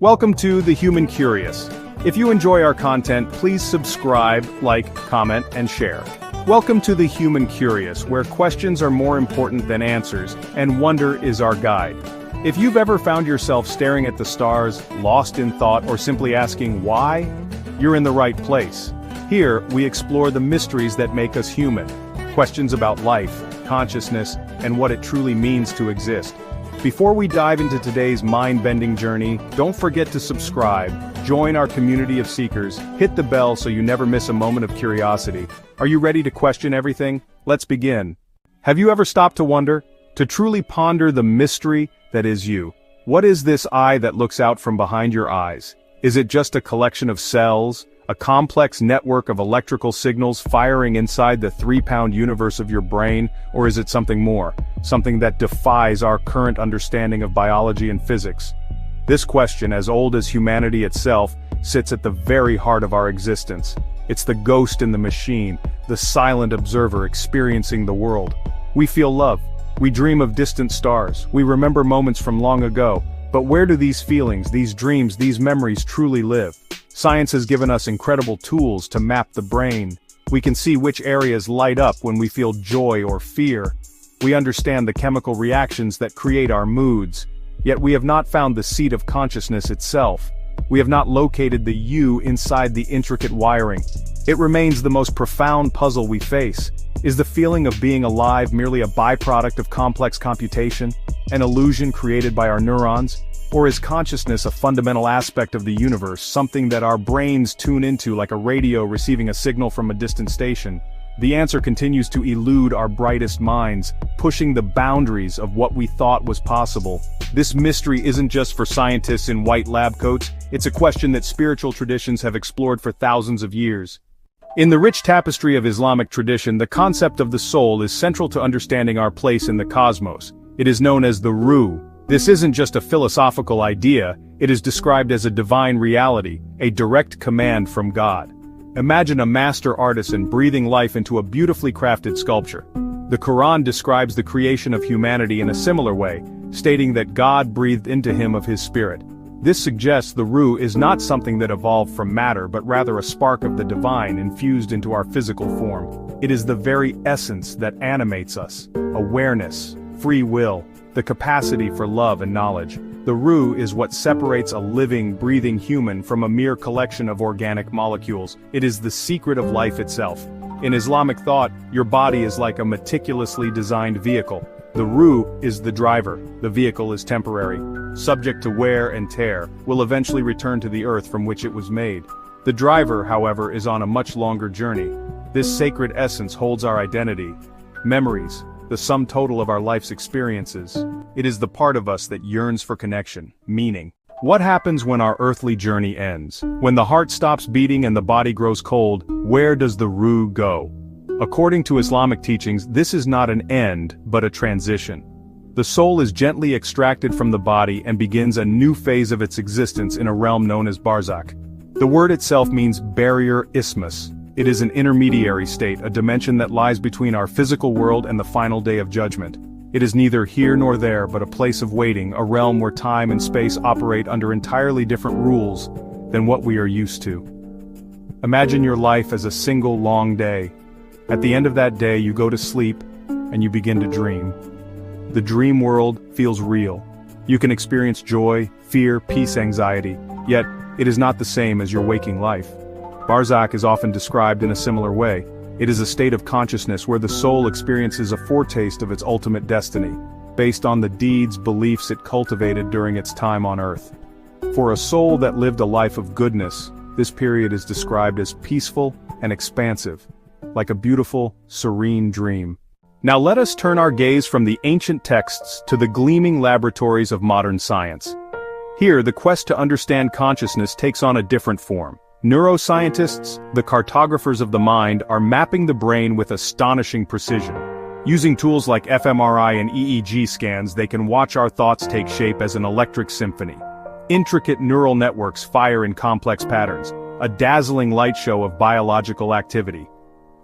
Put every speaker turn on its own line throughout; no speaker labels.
Welcome to The Human Curious. If you enjoy our content, please subscribe, like, comment, and share. Welcome to The Human Curious, where questions are more important than answers, and wonder is our guide. If you've ever found yourself staring at the stars, lost in thought, or simply asking why, you're in the right place. Here, we explore the mysteries that make us human. Questions about life, consciousness, and what it truly means to exist. Before we dive into today's mind-bending journey, don't forget to subscribe, join our community of seekers, hit the bell so you never miss a moment of curiosity. Are you ready to question everything? Let's begin. Have you ever stopped to wonder, to truly ponder the mystery that is you? What is this eye that looks out from behind your eyes? Is it just a collection of cells, a complex network of electrical signals firing inside the 3-pound universe of your brain, or is it something more, something that defies our current understanding of biology and physics? This question, as old as humanity itself, sits at the very heart of our existence. It's the ghost in the machine, the silent observer experiencing the world. We feel love. We dream of distant stars. We remember moments from long ago. But where do these feelings, these dreams, these memories truly live? Science has given us incredible tools to map the brain. We can see which areas light up when we feel joy or fear. We understand the chemical reactions that create our moods. Yet we have not found the seat of consciousness itself. We have not located the you inside the intricate wiring. It remains the most profound puzzle we face. Is the feeling of being alive merely a byproduct of complex computation, an illusion created by our neurons? Or is consciousness a fundamental aspect of the universe, something that our brains tune into like a radio receiving a signal from a distant station? The answer continues to elude our brightest minds, pushing the boundaries of what we thought was possible. This mystery isn't just for scientists in white lab coats, it's a question that spiritual traditions have explored for thousands of years. In the rich tapestry of Islamic tradition, the concept of the soul is central to understanding our place in the cosmos. It is known as the Ruh. This isn't just a philosophical idea, it is described as a divine reality, a direct command from God. Imagine a master artisan breathing life into a beautifully crafted sculpture. The Quran describes the creation of humanity in a similar way, stating that God breathed into him of his spirit. This suggests the Ruh is not something that evolved from matter but rather a spark of the divine infused into our physical form. It is the very essence that animates us, awareness, free will, the capacity for love and knowledge. The Ruh is what separates a living, breathing human from a mere collection of organic molecules. It is the secret of life itself. In Islamic thought, your body is like a meticulously designed vehicle. The Ruh is the driver. The vehicle is temporary, subject to wear and tear, will eventually return to the earth from which it was made. The driver, however, is on a much longer journey. This sacred essence holds our identity, memories, the sum total of our life's experiences. It is the part of us that yearns for connection, meaning. What happens when our earthly journey ends? When the heart stops beating and the body grows cold, where does the Ruh go? According to Islamic teachings, this is not an end, but a transition. The soul is gently extracted from the body and begins a new phase of its existence in a realm known as Barzakh. The word itself means barrier isthmus. It is an intermediary state, a dimension that lies between our physical world and the final day of judgment. It is neither here nor there but a place of waiting, a realm where time and space operate under entirely different rules than what we are used to. Imagine your life as a single long day. At the end of that day you go to sleep and you begin to dream. The dream world feels real. You can experience joy, fear, peace, anxiety, yet it is not the same as your waking life. Barzakh is often described in a similar way. It is a state of consciousness where the soul experiences a foretaste of its ultimate destiny, based on the deeds, beliefs it cultivated during its time on earth. For a soul that lived a life of goodness, this period is described as peaceful and expansive, like a beautiful, serene dream. Now let us turn our gaze from the ancient texts to the gleaming laboratories of modern science. Here, the quest to understand consciousness takes on a different form. Neuroscientists, the cartographers of the mind, are mapping the brain with astonishing precision. Using tools like fMRI and EEG scans, they can watch our thoughts take shape as an electric symphony. Intricate neural networks fire in complex patterns, a dazzling light show of biological activity.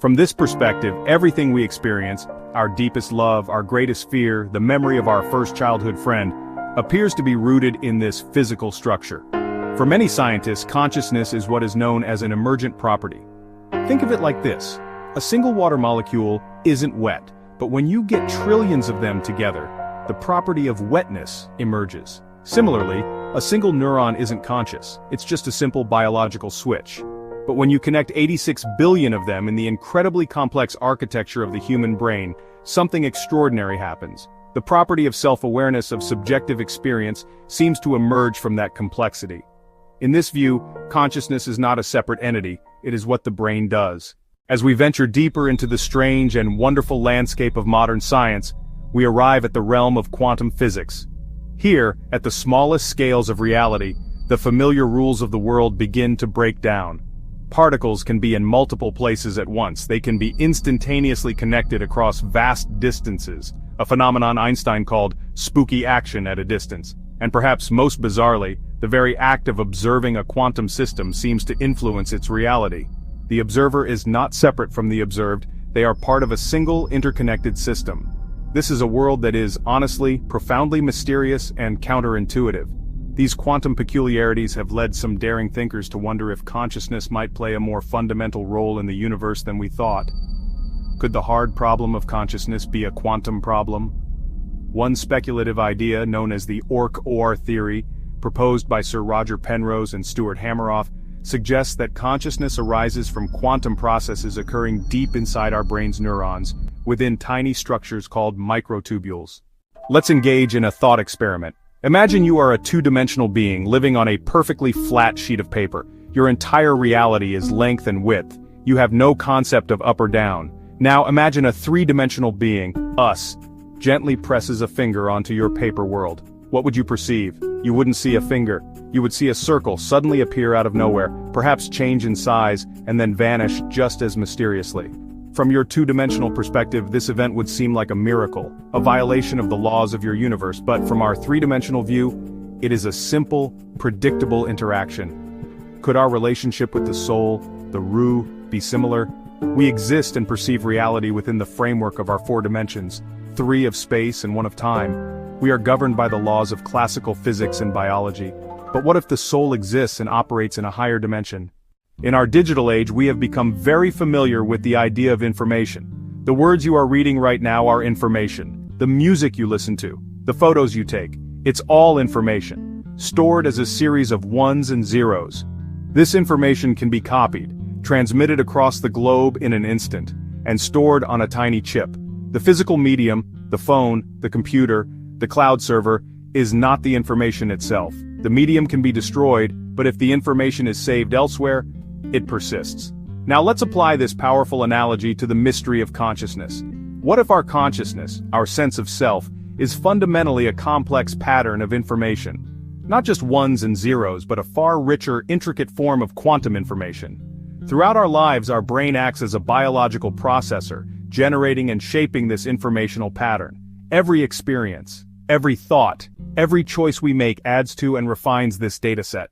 From this perspective, everything we experience, our deepest love, our greatest fear, the memory of our first childhood friend, appears to be rooted in this physical structure. For many scientists, consciousness is what is known as an emergent property. Think of it like this. A single water molecule isn't wet, but when you get trillions of them together, the property of wetness emerges. Similarly, a single neuron isn't conscious, it's just a simple biological switch. But when you connect 86 billion of them in the incredibly complex architecture of the human brain, something extraordinary happens. The property of self-awareness of subjective experience seems to emerge from that complexity. In this view, consciousness is not a separate entity, it is what the brain does. As we venture deeper into the strange and wonderful landscape of modern science, we arrive at the realm of quantum physics. Here, at the smallest scales of reality, the familiar rules of the world begin to break down. Particles can be in multiple places at once, they can be instantaneously connected across vast distances, a phenomenon Einstein called spooky action at a distance. And perhaps most bizarrely, the very act of observing a quantum system seems to influence its reality. The observer is not separate from the observed, they are part of a single interconnected system. This is a world that is, honestly, profoundly mysterious and counterintuitive. These quantum peculiarities have led some daring thinkers to wonder if consciousness might play a more fundamental role in the universe than we thought. Could the hard problem of consciousness be a quantum problem? One speculative idea, known as the Orc-OR theory, proposed by Sir Roger Penrose and Stuart Hameroff, suggests that consciousness arises from quantum processes occurring deep inside our brain's neurons, within tiny structures called microtubules. Let's engage in a thought experiment. Imagine you are a two-dimensional being living on a perfectly flat sheet of paper. Your entire reality is length and width. You have no concept of up or down. Now imagine a three-dimensional being, us, gently presses a finger onto your paper world. What would you perceive? You wouldn't see a finger. You would see a circle suddenly appear out of nowhere, perhaps change in size, and then vanish just as mysteriously. From your two-dimensional perspective, this event would seem like a miracle, a violation of the laws of your universe, but from our three-dimensional view, it is a simple, predictable interaction. Could our relationship with the soul, the Ru, be similar? We exist and perceive reality within the framework of our four dimensions, three of space and one of time. We are governed by the laws of classical physics and biology. But what if the soul exists and operates in a higher dimension? In our digital age, we have become very familiar with the idea of information. The words you are reading right now are information. The music you listen to, the photos you take, it's all information, stored as a series of ones and zeros. This information can be copied, transmitted across the globe in an instant, and stored on a tiny chip. The physical medium, the phone, the computer, the cloud server, is not the information itself. The medium can be destroyed, but if the information is saved elsewhere, it persists. Now let's apply this powerful analogy to the mystery of consciousness. What if our consciousness, our sense of self, is fundamentally a complex pattern of information? Not just ones and zeros, but a far richer, intricate form of quantum information. Throughout our lives, our brain acts as a biological processor, generating and shaping this informational pattern. Every experience, every thought, every choice we make adds to and refines this dataset.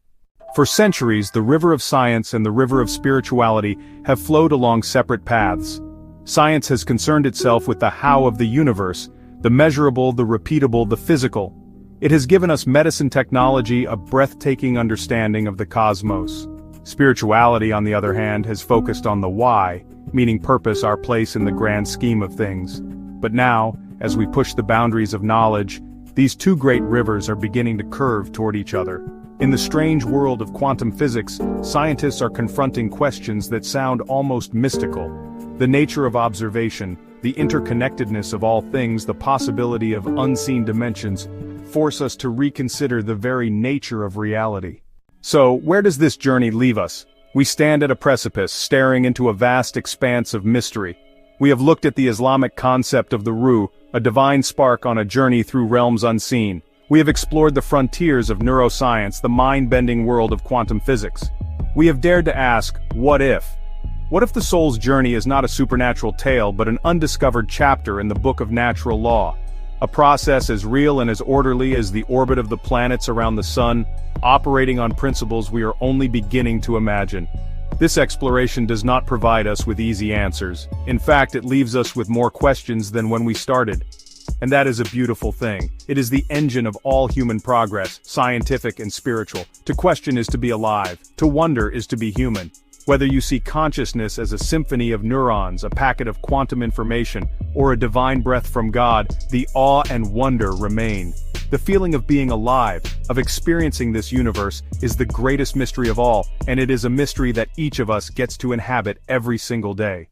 For centuries, the river of science and the river of spirituality have flowed along separate paths. Science has concerned itself with the how of the universe, the measurable, the repeatable, the physical. It has given us medicine technology, a breathtaking understanding of the cosmos. Spirituality, on the other hand, has focused on the why, meaning purpose, our place in the grand scheme of things. But now, as we push the boundaries of knowledge, these two great rivers are beginning to curve toward each other. In the strange world of quantum physics, scientists are confronting questions that sound almost mystical. The nature of observation, the interconnectedness of all things, the possibility of unseen dimensions, force us to reconsider the very nature of reality. So, where does this journey leave us? We stand at a precipice, staring into a vast expanse of mystery. We have looked at the Islamic concept of the Ruh, a divine spark on a journey through realms unseen. We have explored the frontiers of neuroscience, the mind-bending world of quantum physics. We have dared to ask, what if? What if the soul's journey is not a supernatural tale but an undiscovered chapter in the book of natural law? A process as real and as orderly as the orbit of the planets around the sun, operating on principles we are only beginning to imagine. This exploration does not provide us with easy answers. In fact, it leaves us with more questions than when we started. And that is a beautiful thing. It is the engine of all human progress, scientific and spiritual. To question is to be alive. To wonder is to be human. Whether you see consciousness as a symphony of neurons, a packet of quantum information, or a divine breath from God, the awe and wonder remain. The feeling of being alive, of experiencing this universe, is the greatest mystery of all, and it is a mystery that each of us gets to inhabit every single day.